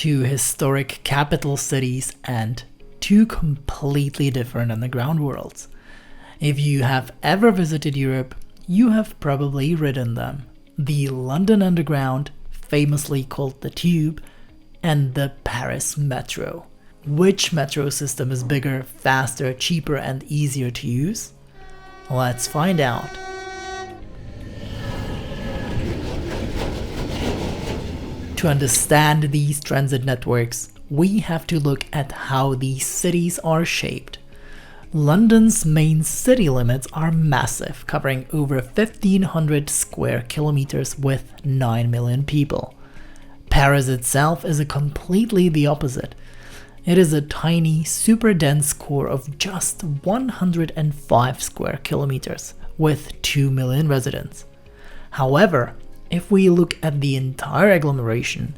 two historic capital cities and two completely different underground worlds. If you have ever visited Europe, you have probably ridden them. The London Underground, famously called the Tube, and the Paris Metro. Which metro system is bigger, faster, cheaper, and easier to use? Let's find out. To understand these transit networks, we have to look at how these cities are shaped. London's main city limits are massive, covering over 1,500 square kilometers with 9 million people. Paris itself is completely the opposite. It is a tiny, super dense core of just 105 square kilometers with 2 million residents. However, if we look at the entire agglomeration,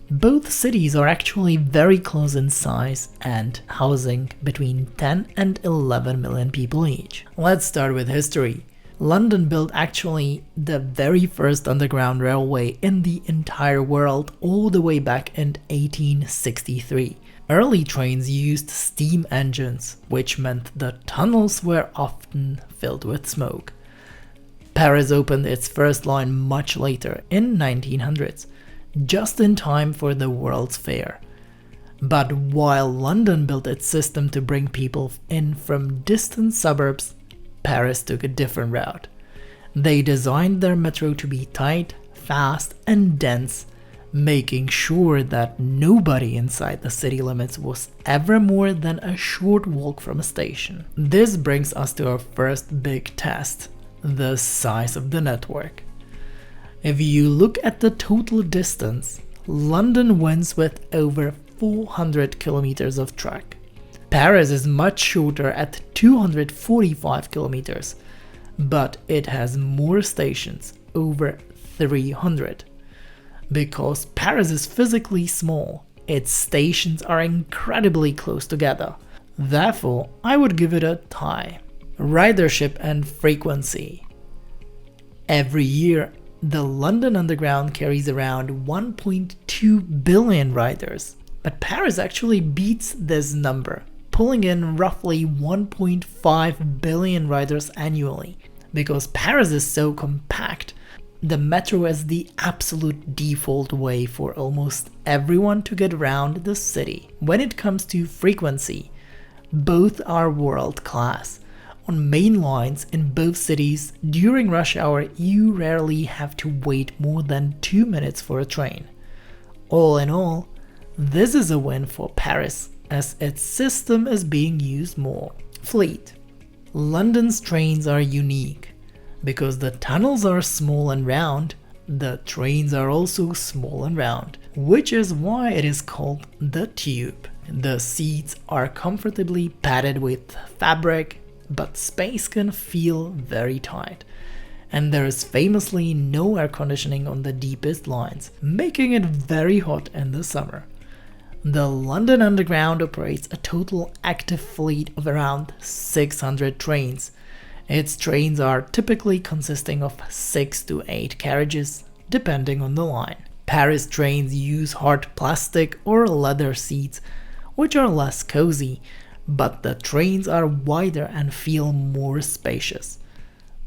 both cities are actually very close in size and housing between 10 and 11 million people each. Let's start with history. London built actually the very first underground railway in the entire world all the way back in 1863. Early trains used steam engines, which meant the tunnels were often filled with smoke. Paris opened its first line much later, in 1900s. Just in time for the World's Fair. But while London built its system to bring people in from distant suburbs, Paris took a different route. They designed their metro to be tight, fast, and dense, making sure that nobody inside the city limits was ever more than a short walk from a station. This brings us to our first big test, the size of the network. If you look at the total distance, London wins with over 400 kilometers of track. Paris is much shorter at 245 kilometers, but it has more stations, over 300. Because Paris is physically small, its stations are incredibly close together. Therefore, I would give it a tie. Ridership and frequency. Every year, the London Underground carries around 1.2 billion riders, but Paris actually beats this number, pulling in roughly 1.5 billion riders annually. Because Paris is so compact, the metro is the absolute default way for almost everyone to get around the city. When it comes to frequency, both are world class. On main lines in both cities, during rush hour, you rarely have to wait more than 2 minutes for a train. All in all, this is a win for Paris, as its system is being used more. Fleet. London's trains are unique. Because the tunnels are small and round, the trains are also small and round, which is why it is called the Tube. The seats are comfortably padded with fabric, but space can feel very tight, and there is famously no air conditioning on the deepest lines, making it very hot in the summer. The London Underground operates a total active fleet of around 600 trains. Its trains are typically consisting of 6 to 8 carriages, depending on the line. Paris trains use hard plastic or leather seats, which are less cozy, but the trains are wider and feel more spacious.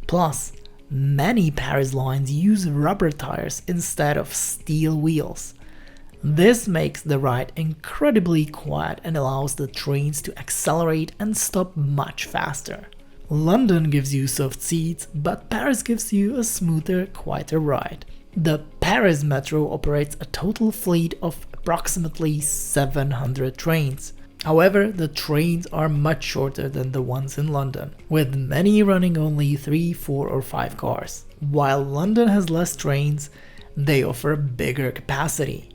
Plus, many Paris lines use rubber tires instead of steel wheels. This makes the ride incredibly quiet and allows the trains to accelerate and stop much faster. London gives you soft seats, but Paris gives you a smoother, quieter ride. The Paris Metro operates a total fleet of approximately 700 trains. However, the trains are much shorter than the ones in London, with many running only 3, 4 or 5 cars. While London has less trains, they offer bigger capacity.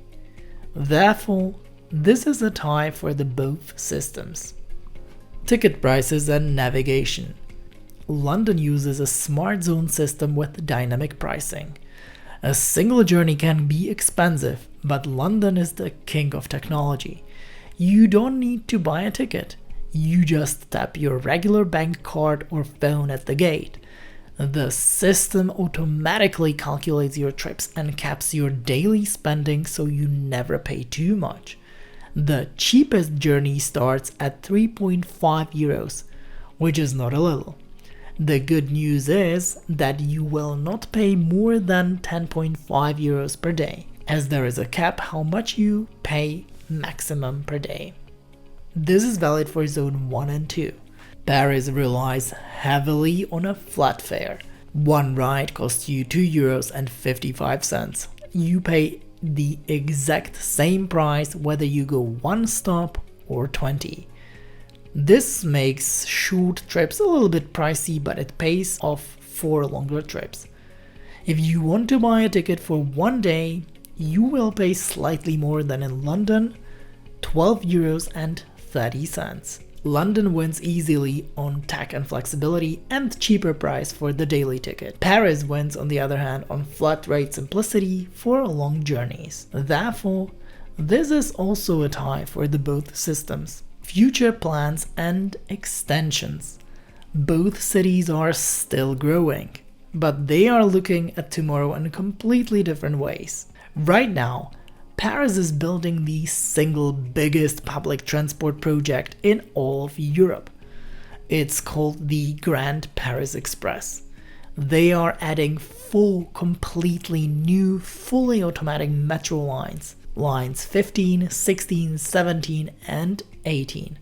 Therefore, this is a tie for the both systems. Ticket prices and navigation. London uses a smart zone system with dynamic pricing. A single journey can be expensive, but London is the king of technology. You don't need to buy a ticket. You just tap your regular bank card or phone at the gate. The system automatically calculates your trips and caps your daily spending so you never pay too much. The cheapest journey starts at 3.5 euros, which is not a little. The good news is that you will not pay more than 10.5 euros per day, as there is a cap how much you pay maximum per day. This is valid for Zone 1 and 2. Paris relies heavily on a flat fare. One ride costs you 2.55 euros. You pay the exact same price whether you go one stop or 20. This makes short trips a little bit pricey, but it pays off for longer trips. If you want to buy a ticket for one day, you will pay slightly more than in London, 12.30 euros. London wins easily on tech and flexibility and cheaper price for the daily ticket. Paris wins, on the other hand, on flat rate simplicity for long journeys. Therefore, this is also a tie for the both systems. Future plans and extensions. Both cities are still growing, but they are looking at tomorrow in completely different ways. Right now, Paris is building the single biggest public transport project in all of Europe. It's called the Grand Paris Express. They are adding 4 completely new, fully automatic metro lines, lines 15, 16, 17 and 18.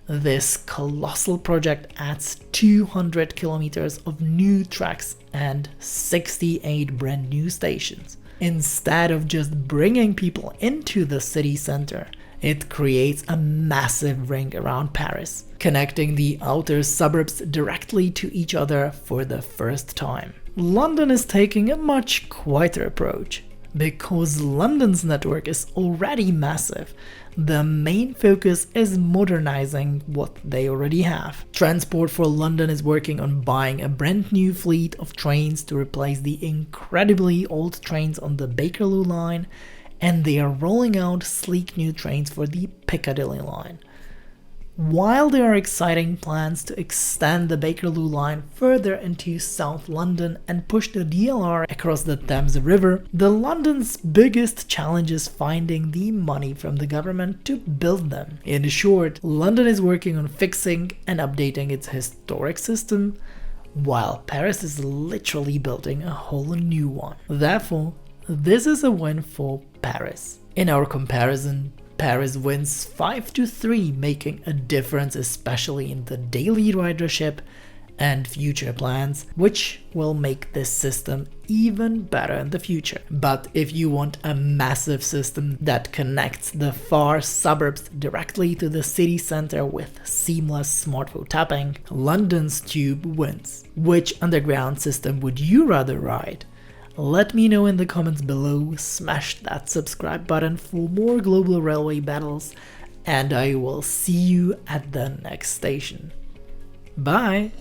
This colossal project adds 200 kilometers of new tracks and 68 brand new stations. Instead of just bringing people into the city center, it creates a massive ring around Paris, connecting the outer suburbs directly to each other for the first time. London is taking a much quieter approach. Because London's network is already massive, the main focus is modernizing what they already have. Transport for London is working on buying a brand new fleet of trains to replace the incredibly old trains on the Bakerloo line, and they are rolling out sleek new trains for the Piccadilly line. While there are exciting plans to extend the Bakerloo line further into South London and push the DLR across the Thames River, the London's biggest challenge is finding the money from the government to build them. In short, London is working on fixing and updating its historic system, while Paris is literally building a whole new one. Therefore, this is a win for Paris. In our comparison, Paris wins 5-3, making a difference especially in the daily ridership and future plans, which will make this system even better in the future. But if you want a massive system that connects the far suburbs directly to the city center with seamless smartphone tapping, London's Tube wins. Which underground system would you rather ride? Let me know in the comments below, smash that subscribe button for more global railway battles, and I will see you at the next station. Bye!